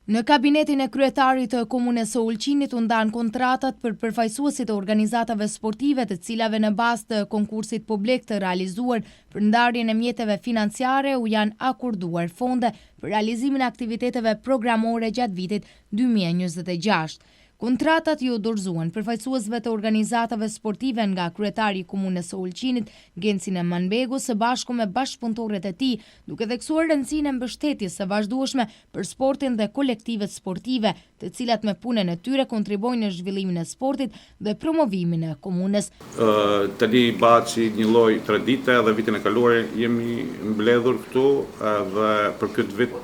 Në kabinetin e kryetarit të komunës së Ulqinit u ndan kontratat për përfaqësuesit e organizatave sportive, të cilave në bazë të konkursit publik të realizuar për ndarjen e mjeteve financiare u janë akorduar fonde për realizimin e aktiviteteve programore gjatë vitit 2026. Kontratat ju dorëzuan përfaqësuesve të organizatave sportive nga kryetari i komunës së Ulqinit, Gencine Manbegu, së bashku me bashkëpunëtorët e tij, duke theksuar rëndësinë e mbështetjes së vazhdueshme për sportin dhe kolektivet sportive, të cilat me punën e tyre kontribojnë në zhvillimin e sportit dhe promovimin e komunës. Tani baci një lloj tradite dhe vitin e kaluar jemi mbledhur këtu dhe për këtë vit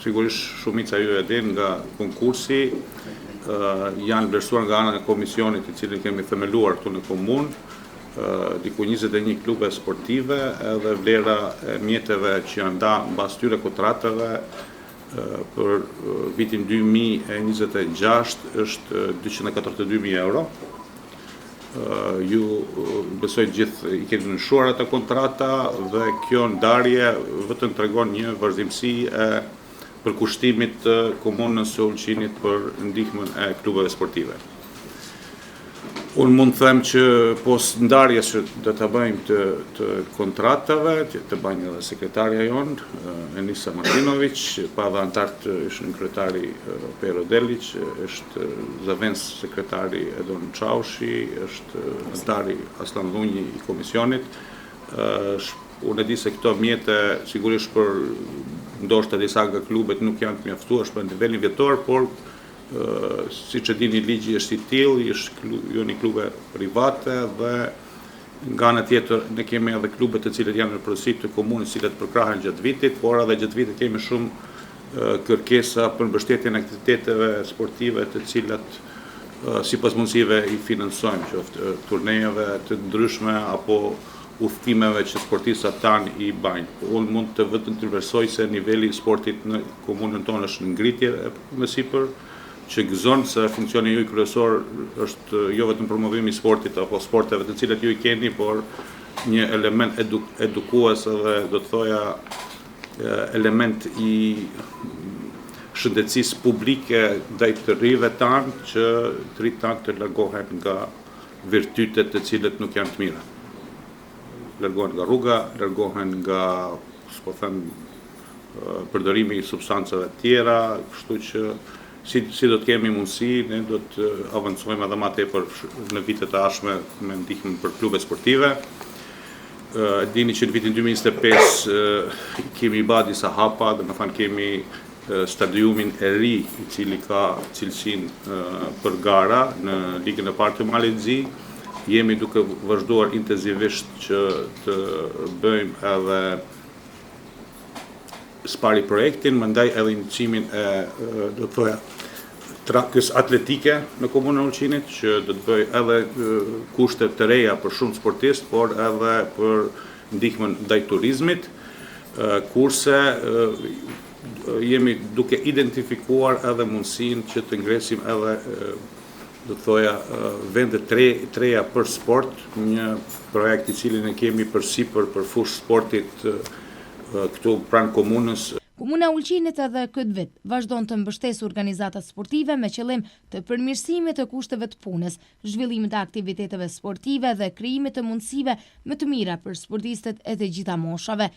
sigurisht shumica ju e din nga konkursi janë vlerësuar nga ana e komisionit të cilin kemi themeluar këtu në komunë, diku 21 klube sportive edhe vlera e mjeteve që janë nda mbas tyre kontratave për vitin 2026 është 242.000 euro. Ju besoj gjithë i keni nënshuar ata kontrata dhe kjo ndarje vetëm tregon një vazhdimsi e përkushtimit të komunës së Ulqinit për ndihmën e klubeve sportive. Unë mund të them që pos ndarjes që do të bëjmë të kontratave, të bëjmë edhe sekretarja jonë, Enisa Martinović, pa dhe antartë është në kryetari Pero Delić, është zëvendës sekretari Edon Çaushi, është antari Aslan Dhunji i komisionit. Unë e di se këto mjete sigurisht për ndoshta disa nga klubet nuk janë të mjaftuar për nivelin vjetor, por siç e dini ligji është i tillë, jo një klube private dhe nga ana tjetër ne kemi edhe klube të cilët janë në përgjegjësi të komunës, të cilat përkrahen gjatë vitit, por edhe gjatë vitit kemi shumë kërkesa për mbështetjen e aktiviteteve sportive të cilat sipas mundësive i financojmë, qoftë turnejeve të ndryshme apo udhëtimeve që sportistat tanë i bajnë. Unë mund të vetëm të vlerësoj se niveli i sportit në komunën tonë është në ngritje më sipër, që gëzon se funksioni juaj kryesor është jo vetëm promovimi i sportit apo sporteve të cilat ju i keni, por një element edukues dhe do të thoja element i shëndetësisë publike ndaj të rinjve tanë, që të rinjt tanë të largohen nga virtytet të cilët nuk janë të mira. Largohen nga rruga, largohen nga, s'po them, përdorimi i substancave tjera, kështu që si do të kemi mundësi, ne do të avancojmë edhe më tepër në vitet e ardhshme me ndihmën për klube sportive. Dini që në vitin 2025 kemi bërë disa hapa, domethënë kemi stadiumin e ri i cili ka cilësinë për gara në ligën e parë të Malit Zi. Jemi duke vazhduar intensivisht që të bëjmë edhe spari projektin, mandaj edhe inicimin e do të thoja trakës atletike në komunën e Ulqinit, që do të bëj edhe kushte të reja për shumë sportistë, por edhe për ndihmën ndaj turizmit, kurse jemi duke identifikuar edhe mundësinë që të ngresim edhe do të thoja vende treja për sport, një projekt i cilin e kemi përsipër për fushë sportit këtu pranë komunës. Komuna e Ulqinit edhe këtë vit vazhdon të mbështesë organizatat sportive me qëllim të përmirësimit të kushteve të punës, zhvillimit të aktiviteteve sportive dhe krijimit të mundësive më të mira për sportistët e të gjitha moshave.